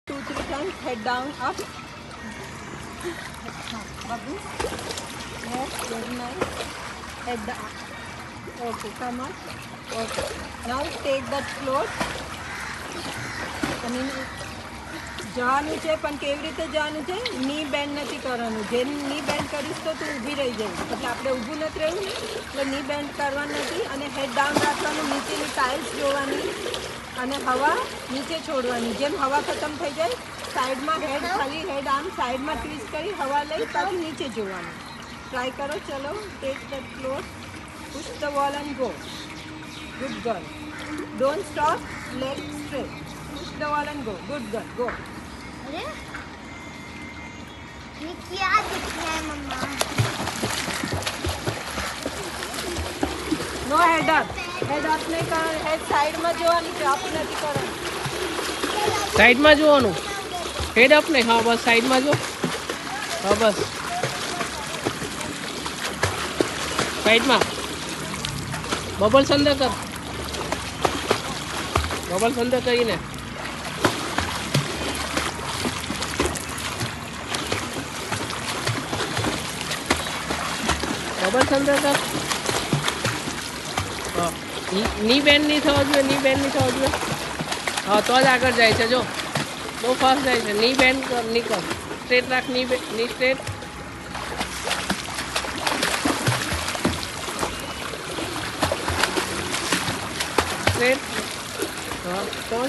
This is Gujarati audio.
2-3 times. Head down, up. Babu. Yes, very nice. Head down. Okay, come on. Okay. Now take that float. અને જવાનું છે પણ કેવી રીતે જવાનું છે? ની બેન્ડ નથી કરવાનું. જે ની બેન્ડ કરીશ તો તું ઊભી રહી જઈશ. એટલે આપણે ઊભું નથી રહેવું ને, એટલે ની બેન્ડ કરવાનું નથી. અને હેડ ડાઉન રાખવાનું, નીચેની ટાઇલ્સ જોવાની અને હવા નીચે છોડવાની. જેમ હવા ખતમ થઈ જાય સાઈડમાં હેડ ખાલી હેડ આમ સાઈડમાં ટ્વિસ્ટ કરી હવા લઈ પાછું નીચે જોવાનું. ટ્રાય કરો. ચલો, take the floor, push the wall and go. Good girl. Don't stop, leg straight. Push the wall and go. Good girl, go. अरे ये क्या दिख रहा है मम्मा? નો હેડ અપ. હેડ અપ નહીં કરવાનું. હેડ સાઈડમાં જોવાની છે, અપ નથી કરવાનું. સાઈડમાં જોવાનું. હેડ અપ નહીં. હા બસ સાઈડમાં જો. હા બસ સાઈડમાં. બબલ્સ અંદર કર. બબલ્સ અંદર કરીને બબલ્સ અંદર કર. હા, ની બેન્ડ નહીં થવા જોઈએ. ની બેન્ડ નહીં થવા જોઈએ. હા તો જ આગળ જાય છે. જો બહુ ફાસ્ટ જાય છે. ની બેન્ડ કર. ની કર. સ્ટ્રેટ રાખ. ની સ્ટ્રેટ. સ્ટ્રેટ. હા તો